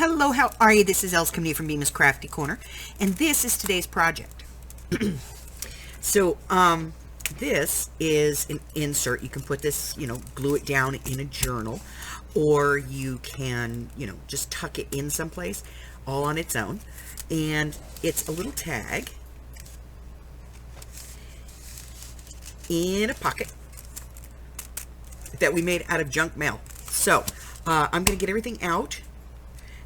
hello, how are you? This is Els coming from Bemis Crafty Corner, and this is today's project. So, this is an insert. You can put this, glue it down in a journal, or you can, just tuck it in someplace all on its own. And it's a little tag in a pocket that we made out of junk mail. So, I'm going to get everything out,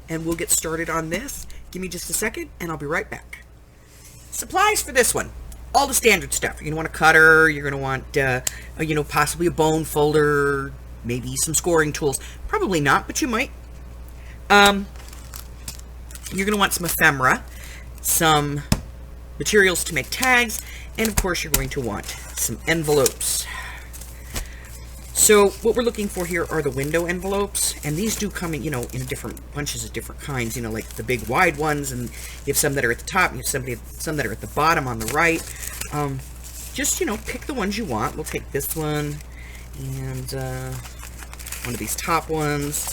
and we'll get started on this. Give me just a second, and I'll be right back. Supplies for this one. All the standard stuff. You're going to want a cutter. You're going to want, possibly a bone folder, maybe some scoring tools. Probably not, but you might. You're going to want some ephemera, some materials to make tags, and of course you're going to want some envelopes. So what we're looking for here are the window envelopes, and these do come in, in different bunches of different kinds, like the big wide ones, and you have some that are at the top, and you have some that are at the bottom on the right. Just, pick the ones you want. We'll take this one, and one of these top ones.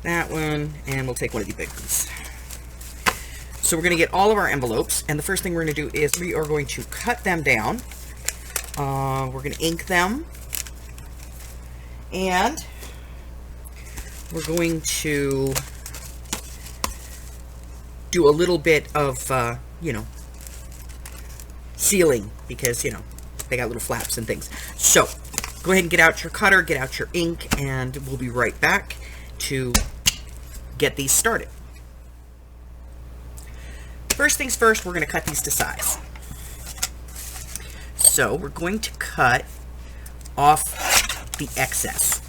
That one, and we'll take one of the big ones. So we're going to get all of our envelopes, and the first thing we're going to do is we are going to cut them down. We're going to ink them, and we're going to do a little bit of, sealing, because, they got little flaps and things. So go ahead and get out your cutter, get out your ink, and we'll be right back to get these started. First things first, we're going to cut these to size. So we're going to cut off the excess.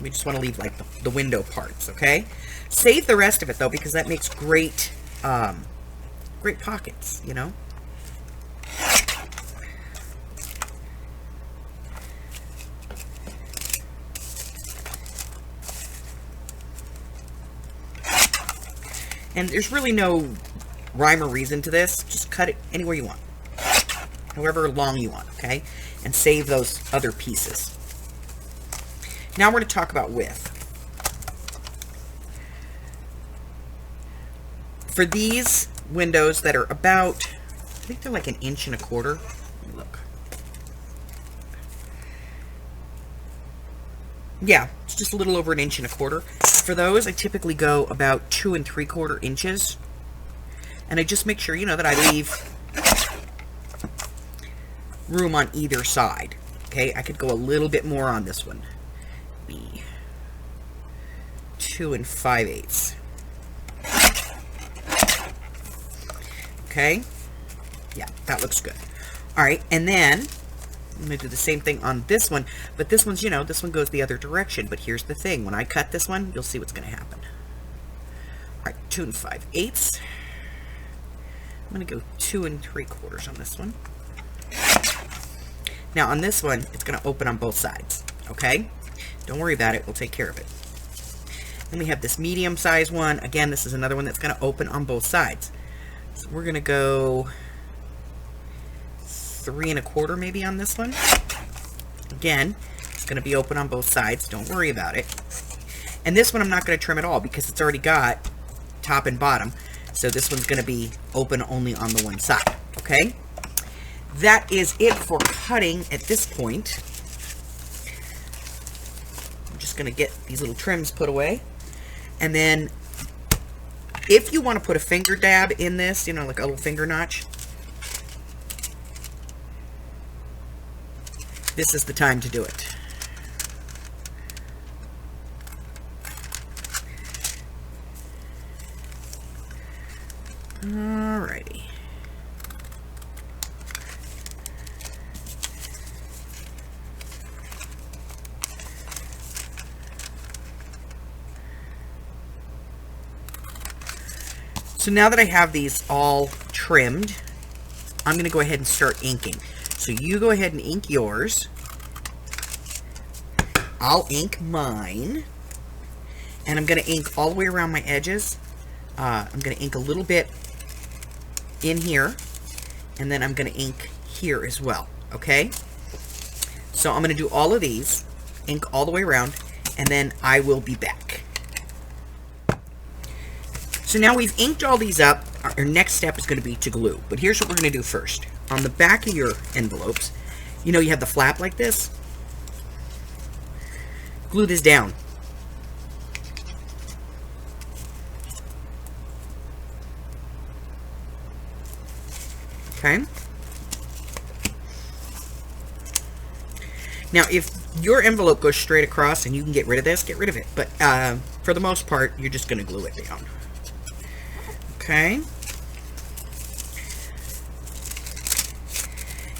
We just want to leave like the window parts, okay? Save the rest of it though, because that makes great, great pockets, And there's really no rhyme or reason to this. Just cut it anywhere you want. However long you want, okay? And save those other pieces. Now we're going to talk about width. For these windows that are about, I think they're like 1.25 inches. Let me look. Yeah, it's just a little over 1.25 inches. For those, I typically go about 2 3/4 inches. And I just make sure, that I leave room on either side. Okay, I could go a little bit more on this one. Be 2 5/8. Okay, yeah, that looks good. All right, and then I'm going to do the same thing on this one, but this one's, this one goes the other direction. But here's the thing. When I cut this one, you'll see what's going to happen. All right, 2 5/8. I'm going to go 2 3/4 on this one. Now, on this one, it's going to open on both sides, okay? Don't worry about it. We'll take care of it. Then we have this medium-sized one. Again, this is another one that's going to open on both sides. So we're going to go 3 1/4 maybe on this one. Again, it's going to be open on both sides. Don't worry about it. And this one I'm not going to trim at all because it's already got top and bottom. So this one's going to be open only on the one side. Okay? That is it for cutting at this point. I'm just going to get these little trims put away. And then if you want to put a finger dab in this, like a little finger notch, this is the time to do it. Alrighty. So now that I have these all trimmed, I'm going to go ahead and start inking. So you go ahead and ink yours. I'll ink mine. And I'm going to ink all the way around my edges. I'm going to ink a little bit in here. And then I'm going to ink here as well. Okay? So I'm going to do all of these, ink all the way around, and then I will be back. So now we've inked all these up. Our next step is going to be to glue. But here's what we're going to do first. On the back of your envelopes, you know you have the flap like this? Glue this down. Okay? Now, if your envelope goes straight across and you can get rid of this, get rid of it. But for the most part, you're just going to glue it down. Okay?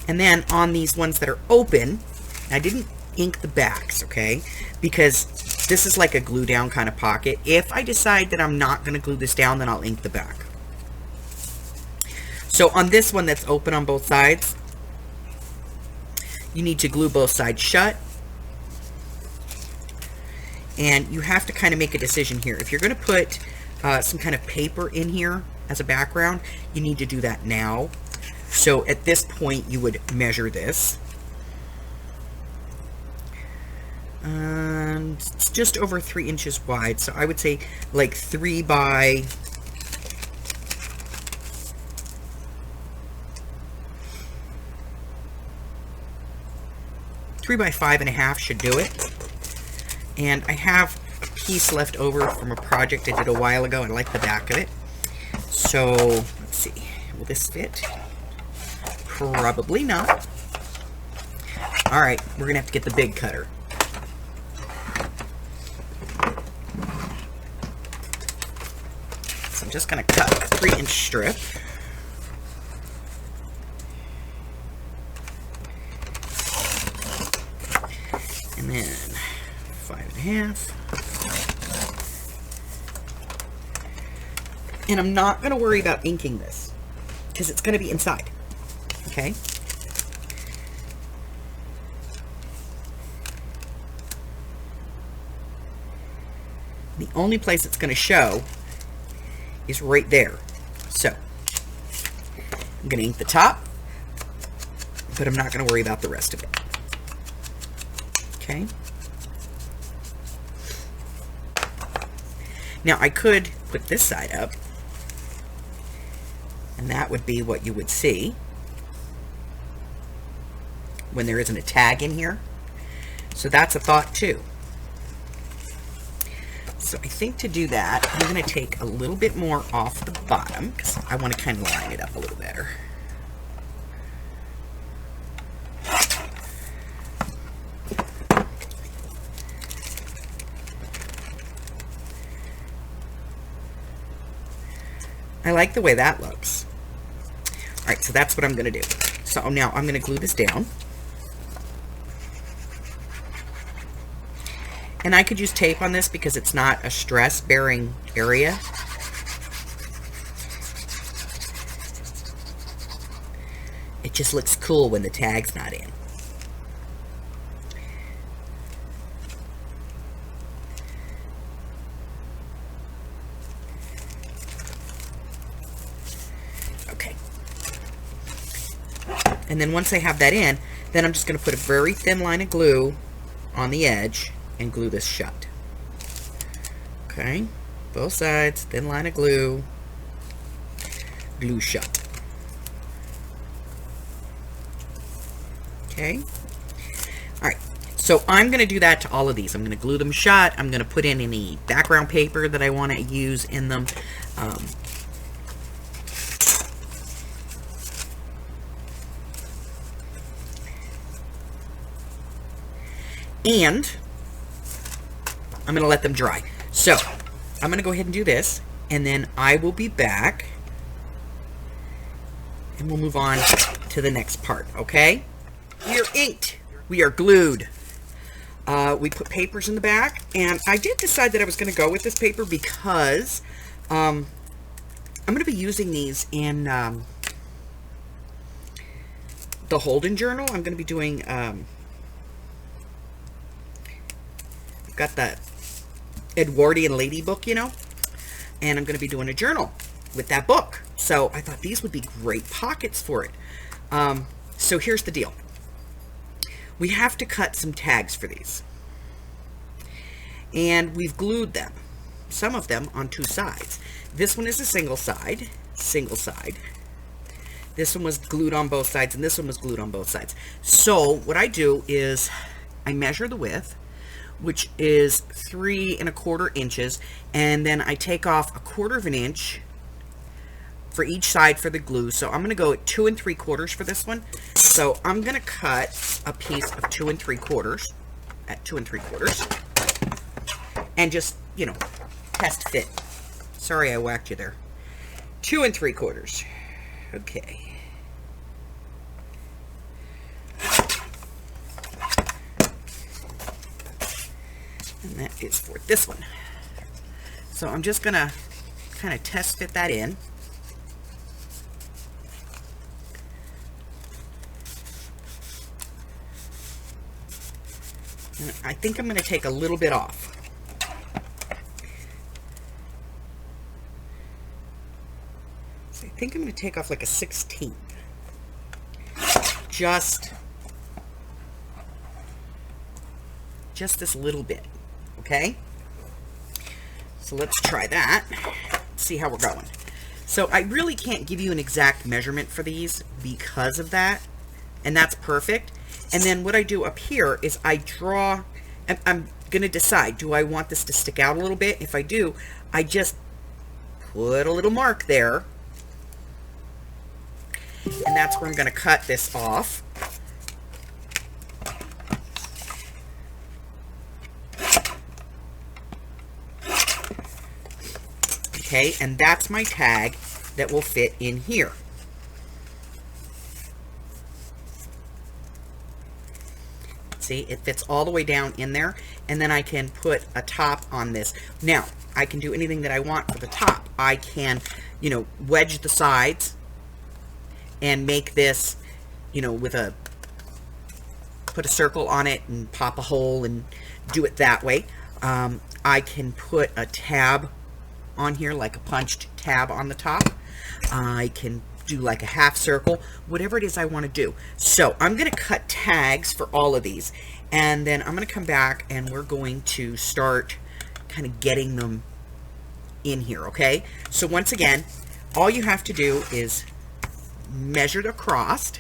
And then on these ones that are open, I didn't ink the backs, okay? Because this is like a glue down kind of pocket. If I decide that I'm not going to glue this down, then I'll ink the back. So on this one that's open on both sides, you need to glue both sides shut. And you have to kind of make a decision here. If you're going to put some kind of paper in here as a background, you need to do that now. So at this point, you would measure this. And it's just over 3 inches wide. So I would say like 3 by 5.5 should do it. And I have a piece left over from a project I did a while ago. I like the back of it. So let's see, will this fit? Probably not. All right, we're gonna have to get the big cutter. So I'm just gonna cut a 3-inch strip. And then 5.5. And I'm not going to worry about inking this because it's going to be inside. Okay? The only place it's going to show is right there. So, I'm going to ink the top, but I'm not going to worry about the rest of it. Okay. Now I could put this side up, and that would be what you would see when there isn't a tag in here. So that's a thought too. So I think to do that, I'm going to take a little bit more off the bottom because I want to kind of line it up a little better. I like the way that looks. All right, so that's what I'm going to do. So now I'm going to glue this down. And I could use tape on this because it's not a stress-bearing area. It just looks cool when the tag's not in. And then once I have that in, then I'm just going to put a very thin line of glue on the edge and glue this shut. Okay, both sides, thin line of glue, glue shut. Okay, all right, so I'm going to do that to all of these. I'm going to glue them shut. I'm going to put in any background paper that I want to use in them. And I'm going to let them dry. So I'm going to go ahead and do this, and then I will be back, and we'll move on to the next part, okay? We are inked. We are glued. We put papers in the back, and I did decide that I was going to go with this paper because I'm going to be using these in the Holden Journal. I'm going to be doing... got that Edwardian lady book, you know, and I'm going to be doing a journal with that book. So I thought these would be great pockets for it. So here's the deal. we have to cut some tags for these. And we've glued them, some of them on 2 sides. This one is a single side. This one was glued on both sides, and this one was glued on both sides. So what I do is I measure the width, which is 3 1/4 inches, and then I take off 1/4 inch for each side for the glue. So I'm going to go at 2 3/4 for this one. So I'm going to cut a piece of 2 3/4 at 2 3/4, and just, you know, test fit. Sorry I whacked you there. 2 3/4. Okay. And that is for this one. So I'm just going to kind of test fit that in. And I think I'm going to take a little bit off. So I think I'm going to take off like a 1/16. Just this little bit. Okay? So let's try that. See how we're going. So I really can't give you an exact measurement for these because of that. And that's perfect. And then what I do up here is I draw, I'm going to decide, do I want this to stick out a little bit? If I do, I just put a little mark there. And that's where I'm going to cut this off. Okay, and that's my tag that will fit in here. See, it fits all the way down in there, and then I can put a top on this. Now, I can do anything that I want for the top. I can, you know, wedge the sides and make this, you know, put a circle on it and pop a hole and do it that way. I can put a tab on here, like a punched tab on the top. I can do like a half circle, whatever it is I want to do. So I'm going to cut tags for all of these, and then I'm going to come back and we're going to start kind of getting them in here, okay? So once again, all you have to do is measure the across,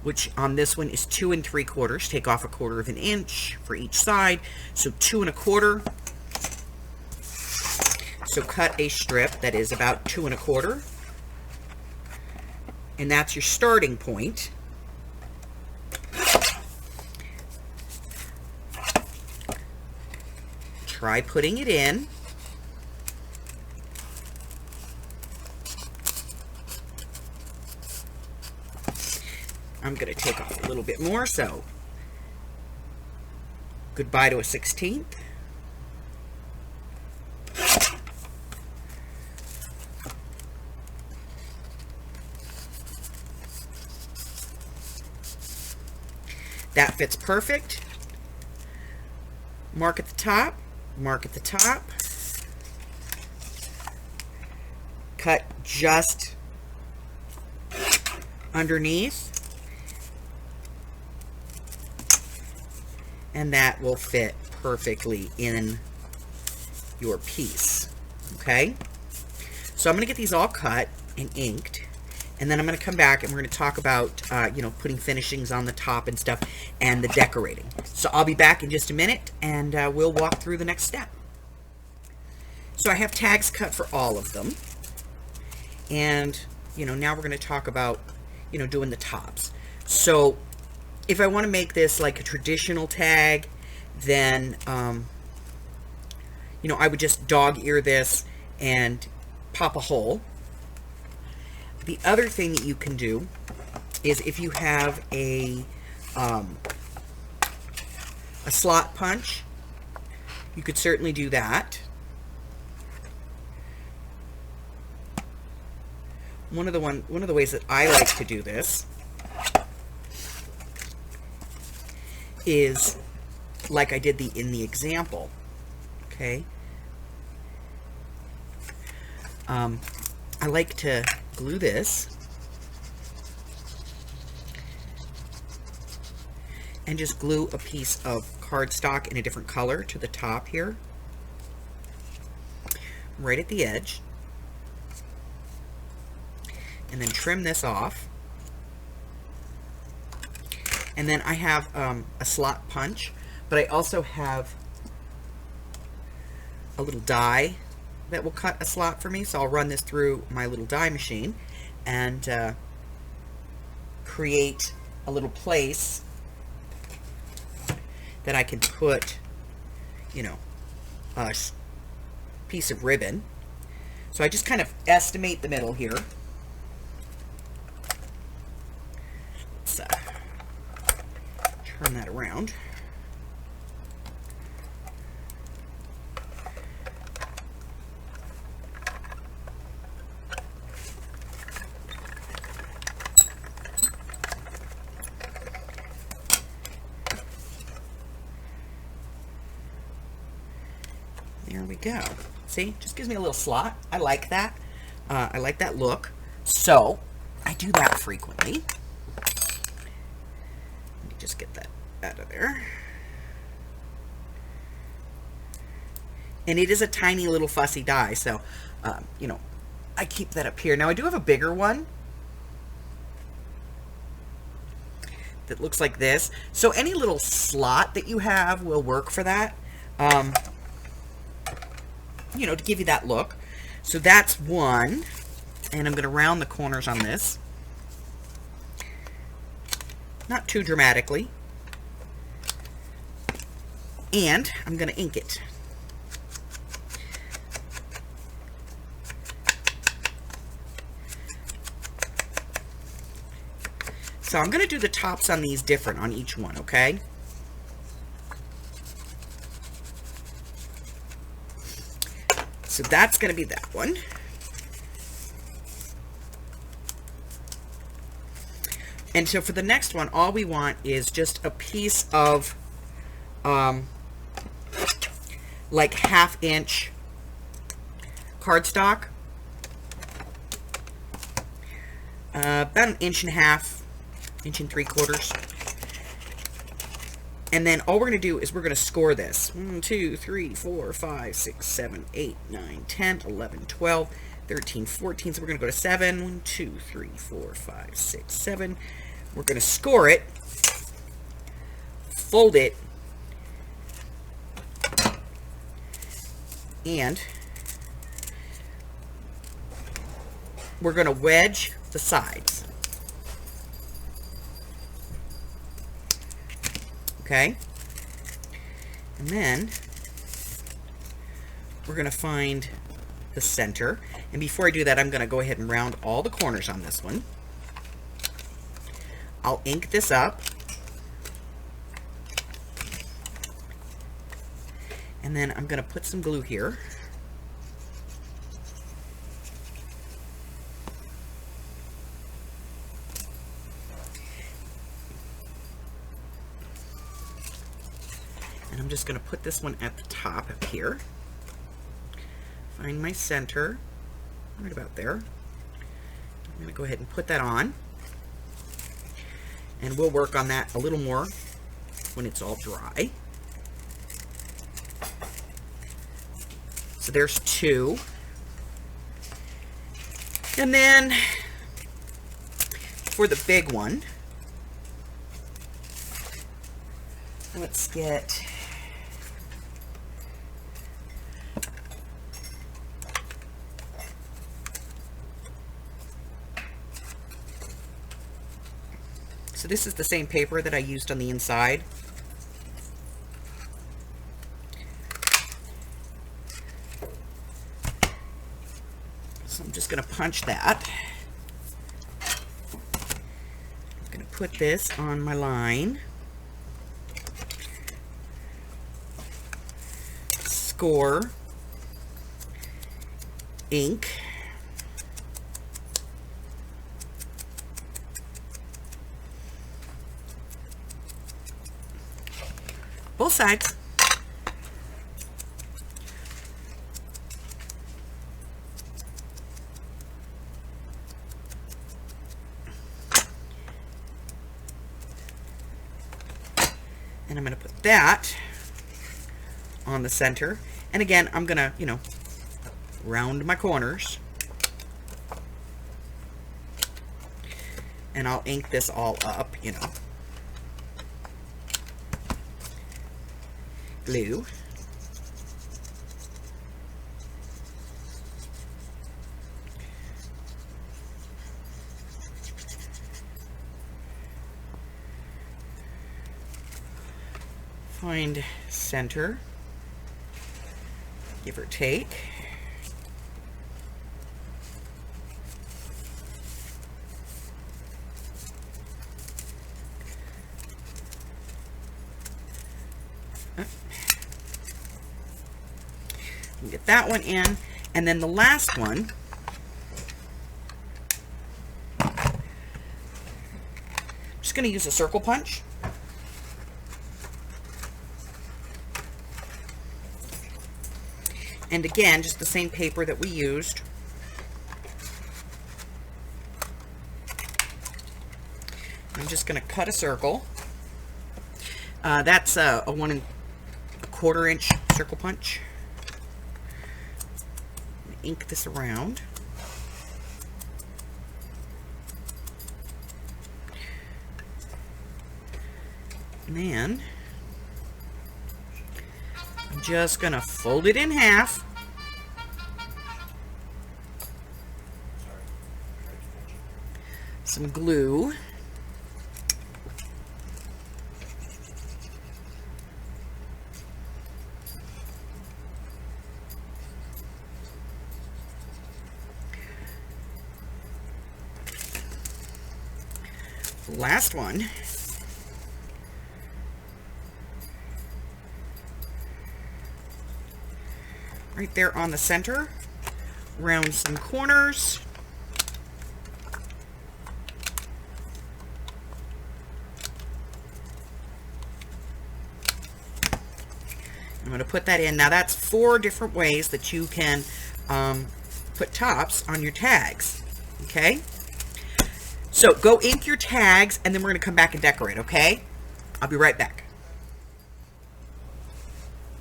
which on this one is 2 3/4. Take off 1/4 inch for each side, so 2 1/4. So cut a strip that is about 2 1/4, and that's your starting point. Try putting it in. I'm going to take off a little bit more, so goodbye to a 1/16. That fits perfect. Mark at the top, mark at the top. Cut just underneath. And that will fit perfectly in your piece. Okay? So I'm going to get these all cut and inked. And then I'm going to come back and we're going to talk about, you know, putting finishings on the top and stuff and the decorating. So I'll be back in just a minute and we'll walk through the next step. So I have tags cut for all of them. And, you know, now we're going to talk about, you know, doing the tops. So if I want to make this like a traditional tag, then, you know, I would just dog ear this and pop a hole. The other thing that you can do is if you have a slot punch, you could certainly do that. One of the ways that I like to do this is like I did in the example. Okay. I like to glue this, and just glue a piece of cardstock in a different color to the top here, right at the edge, and then trim this off. And then I have a slot punch, but I also have a little die that will cut a slot for me. So I'll run this through my little die machine and create a little place that I can put, you know, a piece of ribbon. So I just kind of estimate the middle here. Let's turn that around. There we go. See, just gives me a little slot. I like that. I like that look. So I do that frequently. Let me just get that out of there. And it is a tiny little fussy die, so you know, I keep that up here. Now I do have a bigger one that looks like this. So any little slot that you have will work for that. You know, to give you that look. So that's one. And I'm going to round the corners on this. Not too dramatically. And I'm going to ink it. So I'm going to do the tops on these different on each one, okay? So that's going to be that one. And so for the next one, all we want is just a piece of like 1/2 inch cardstock. About 1.5 inches, 1 3/4 inches. And then all we're going to do is we're going to score this. 1, 2, 3, 4, 5, 6, 7, 8, 9, 10, 11, 12, 13, 14. So we're going to go to 7. 1, 2, 3, 4, 5, 6, 7. We're going to score it, fold it, and we're going to wedge the sides. Okay, and then we're going to find the center. And before I do that, I'm going to go ahead and round all the corners on this one. I'll ink this up. And then I'm going to put some glue here. I'm just going to put this one at the top up here. Find my center, right about there. I'm going to go ahead and put that on. And we'll work on that a little more when it's all dry. So there's 2. And then for the big one, let's get so this is the same paper that I used on the inside. So I'm just going to punch that. I'm going to put this on my line. Score, ink, both sides. And I'm going to put that on the center. And again, I'm going to, you know, round my corners. And I'll ink this all up, you know. Glue. Find center, give or take. Get that one in, and then the last one, I'm just going to use a circle punch. And again, just the same paper that we used. I'm just going to cut a circle. That's a 1 1/4 inch circle punch. Ink this around. And then I'm just going to fold it in half. Some glue. Last one. Right there on the center. Round some corners. I'm going to put that in. Now that's 4 different ways that you can put tops on your tags. Okay? So go ink your tags, and then we're going to come back and decorate, okay? I'll be right back.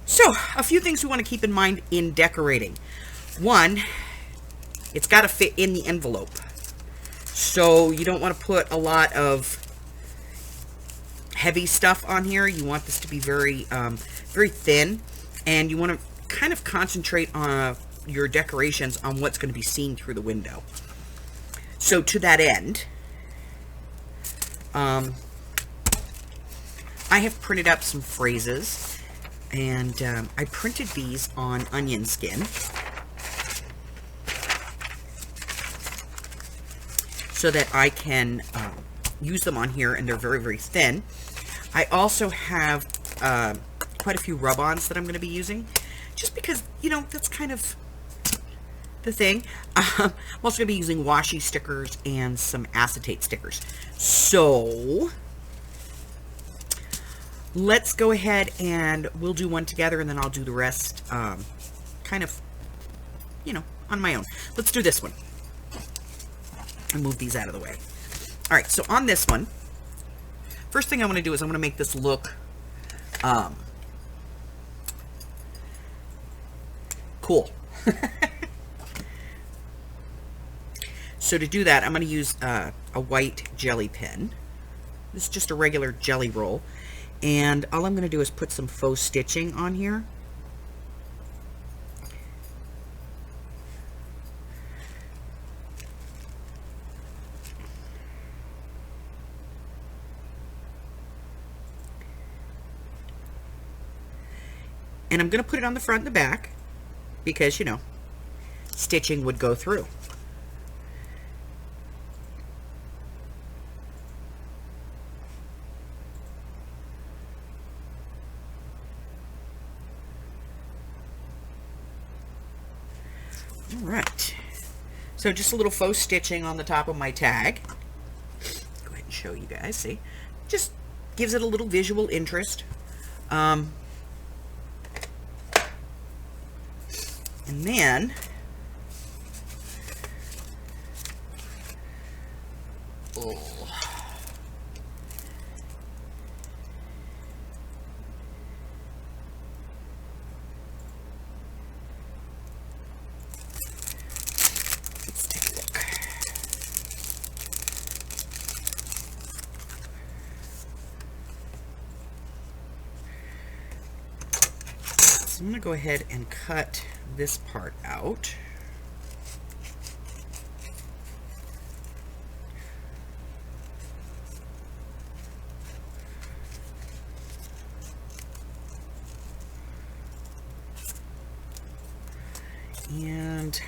So, a few things we want to keep in mind in decorating. One, it's got to fit in the envelope. So you don't want to put a lot of heavy stuff on here. You want this to be very, very thin, and you want to kind of concentrate on your decorations on what's going to be seen through the window. So to that end, I have printed up some phrases, and I printed these on onion skin so that I can use them on here, and they're very, very thin. I also have quite a few rub-ons that I'm going to be using, just because, you know, that's kind of the thing. I'm also going to be using washi stickers and some acetate stickers. So let's go ahead and we'll do one together, and then I'll do the rest kind of, you know, on my own. Let's do this one. I'll move these out of the way. All right, so on this one, first thing I want to do is I want to make this look cool. So to do that, I'm going to use a white jelly pen. This is just a regular jelly roll. And all I'm going to do is put some faux stitching on here. And I'm going to put it on the front and the back because, you know, stitching would go through. All right. So just a little faux stitching on the top of my tag. Go ahead and show you guys. See? Just gives it a little visual interest. And then So I'm going to go ahead and cut this part out. And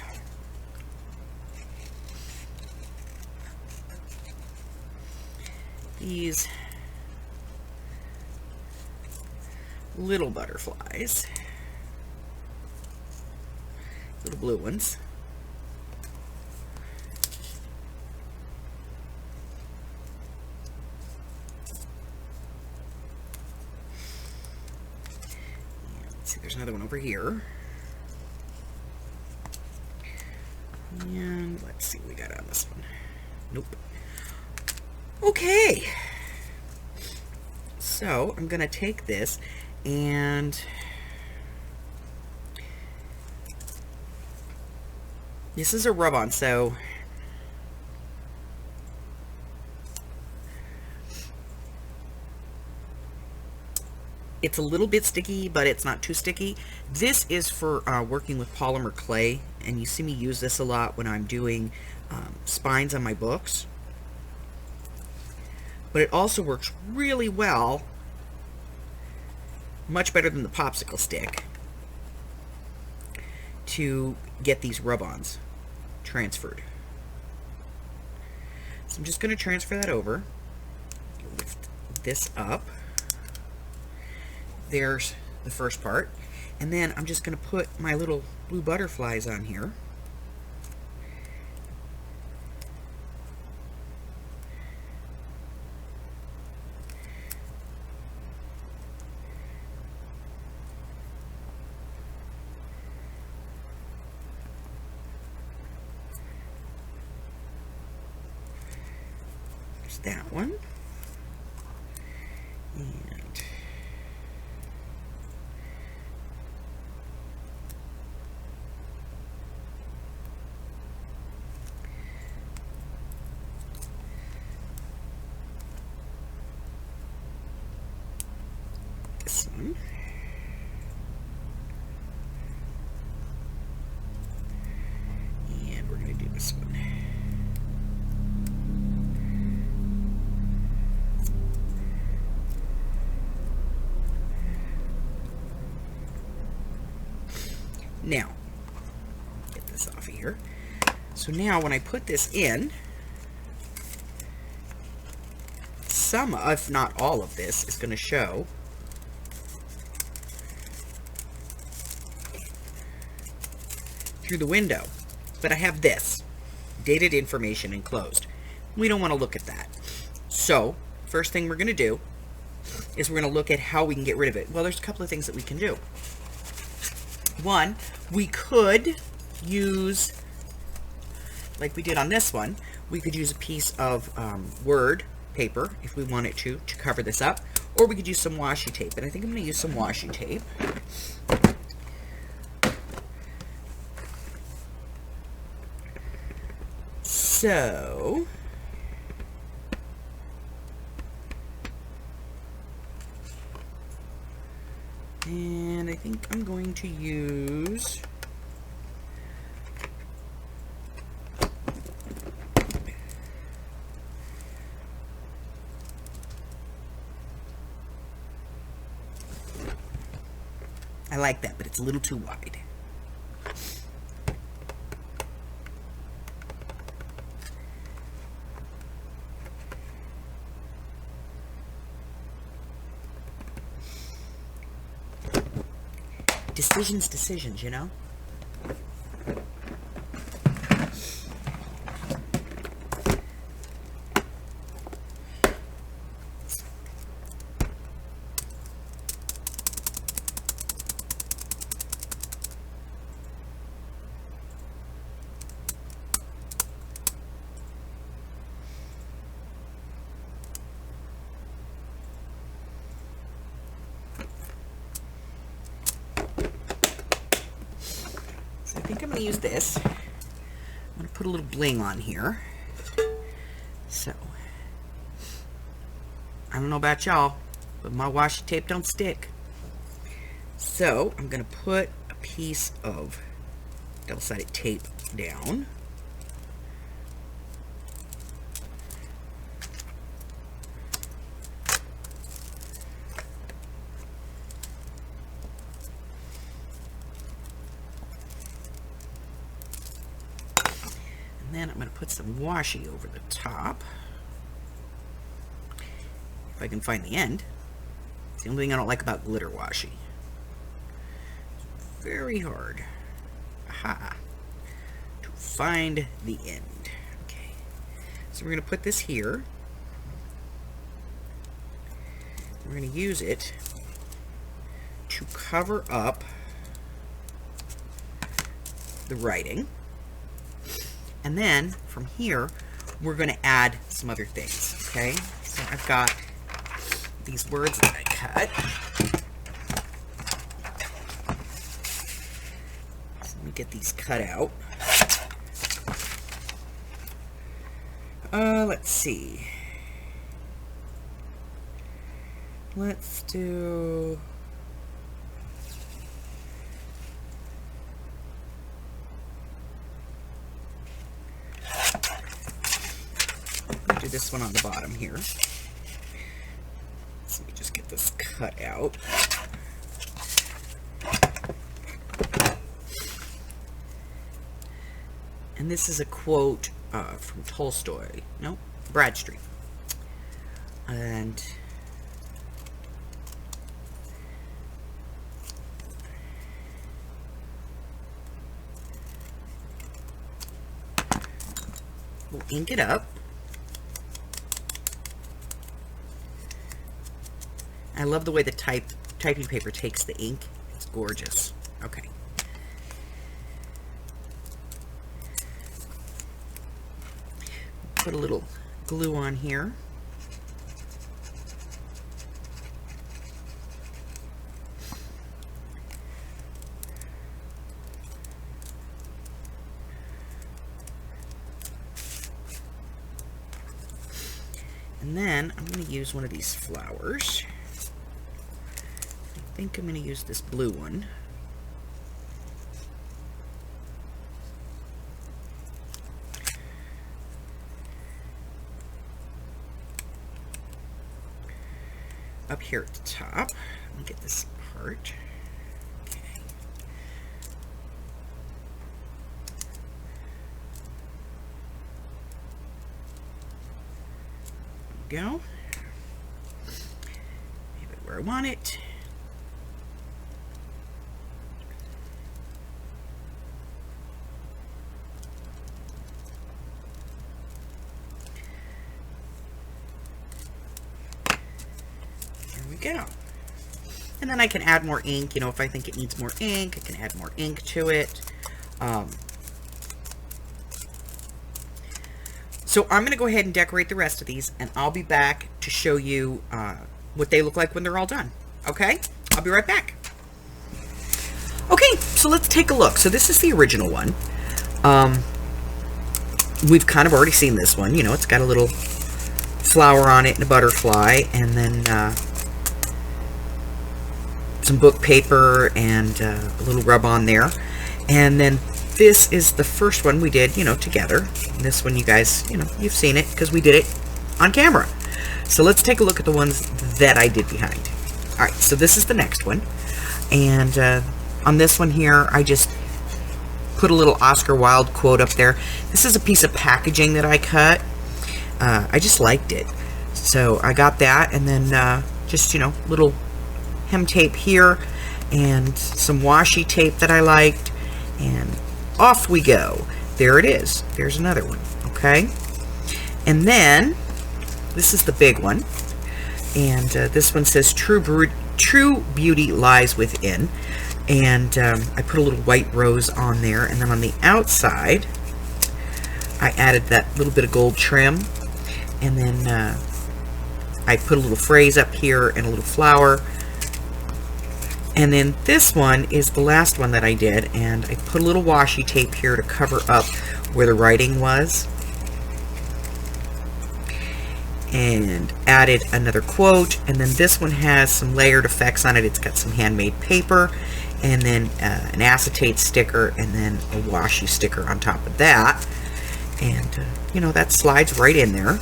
these little butterflies, little blue ones, and let's see, there's another one over here. And let's see what we got on this one. Nope. Okay. So I'm going to take this and this is a rub-on, so it's a little bit sticky, but it's not too sticky. This is for working with polymer clay, and you see me use this a lot when I'm doing spines on my books. But it also works really well, much better than the popsicle stick, to get these rub-ons transferred. So I'm just going to transfer that over. Lift this up. There's the first part. And then I'm just going to put my little blue butterflies on here. There's that one. And this one. And we're going to do this one. Now, get this off of here. So now when I put this in, some, if not all of this, is going to show. Through the window. But I have this, dated information enclosed. We don't want to look at that. So, first thing we're going to do is we're going to look at how we can get rid of it. Well, there's a couple of things that we can do. One, we could use, like we did on this one, we could use a piece of Word paper if we wanted to cover this up, or we could use some washi tape. And I think I'm going to use some washi tape. So, and I think I'm going to use I like that, but it's a little too wide. Decisions, you know? I think I'm going to use this. I'm going to put a little bling on here. So, I don't know about y'all, but my washi tape don't stick. So I'm going to put a piece of double-sided tape down. And then I'm going to put some washi over the top. If I can find the end. It's the only thing I don't like about glitter washi. Very hard. Aha. To find the end. Okay. So we're going to put this here. We're going to use it to cover up the writing. And then from here, we're going to add some other things. Okay. So I've got these words that I cut. So let me get these cut out. Let's see. Let's do... do this one on the bottom here. So let me just get this cut out. And this is a quote from Tolstoy. No, Bradstreet. And we'll ink it up. I love the way the typing paper takes the ink. It's gorgeous. Okay. Put a little glue on here. And then I'm going to use one of these flowers. I think I'm going to use this blue one. Up here at the top. Let me get this part. Okay. There we go. Leave it where I want it. Go. And then I can add more ink, you know, if I think it needs more ink, I can add more ink to it. So I'm going to go ahead and decorate the rest of these, and I'll be back to show you what they look like when they're all done. Okay? I'll be right back. Okay, so let's take a look. So this is the original one. We've kind of already seen this one. You know, it's got a little flower on it and a butterfly, and then some book paper and a little rub on there. And then this is the first one we did, you know, together. And this one, you guys, you know, you've seen it because we did it on camera. So let's take a look at the ones that I did behind. All right, so this is the next one. And on this one here, I just put a little Oscar Wilde quote up there. This is a piece of packaging that I cut. I just liked it. So I got that, and then just, you know, little hem tape here and some washi tape that I liked, and off we go. There it is. There's another one. Okay, and then this is the big one, and this one says true beauty lies within, and I put a little white rose on there, and then on the outside I added that little bit of gold trim, and then I put a little phrase up here and a little flower. And then this one is the last one that I did, and I put a little washi tape here to cover up where the writing was. and added another quote. And then this one has some layered effects on it. It's got some handmade paper, and then an acetate sticker, and then a washi sticker on top of that. And you know, that slides right in there.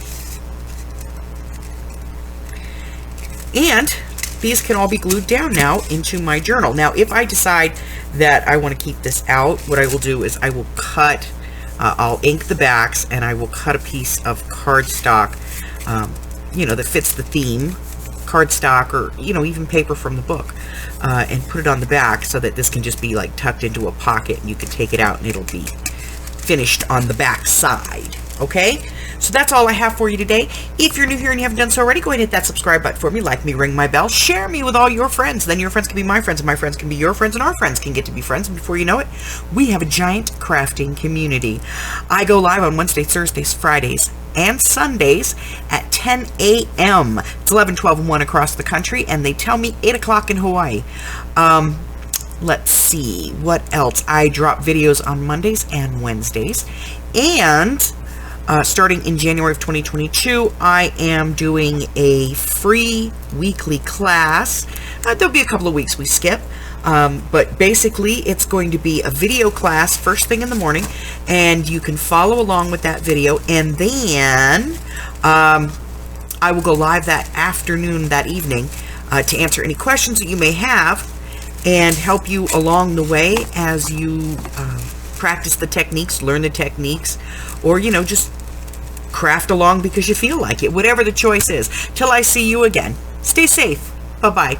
And these can all be glued down now into my journal. Now, if I decide that I want to keep this out, what I will do is I will cut, I'll ink the backs, and I will cut a piece of cardstock, you know, that fits the theme, cardstock, or, you know, even paper from the book, and put it on the back so that this can just be like tucked into a pocket, and you can take it out and it'll be finished on the back side. Okay, so that's all I have for you today. If you're new here and you haven't done so already, go ahead and hit that subscribe button for me, like me, ring my bell, share me with all your friends. Then your friends can be my friends, and my friends can be your friends, and our friends can get to be friends. And before you know it, we have a giant crafting community. I go live on Wednesdays, Thursdays, Fridays, and Sundays at 10 a.m. It's 11, 12, and 1 across the country, and they tell me 8 o'clock in Hawaii. Let's see, what else? I drop videos on Mondays and Wednesdays, and starting in January of 2022, I am doing a free weekly class. There'll be a couple of weeks we skip, but basically it's going to be a video class first thing in the morning, and you can follow along with that video, and then I will go live that afternoon, that evening, to answer any questions that you may have and help you along the way as you practice the techniques, learn the techniques, or, you know, just craft along because you feel like it. Whatever the choice is. Till I see you again. Stay safe. Bye-bye.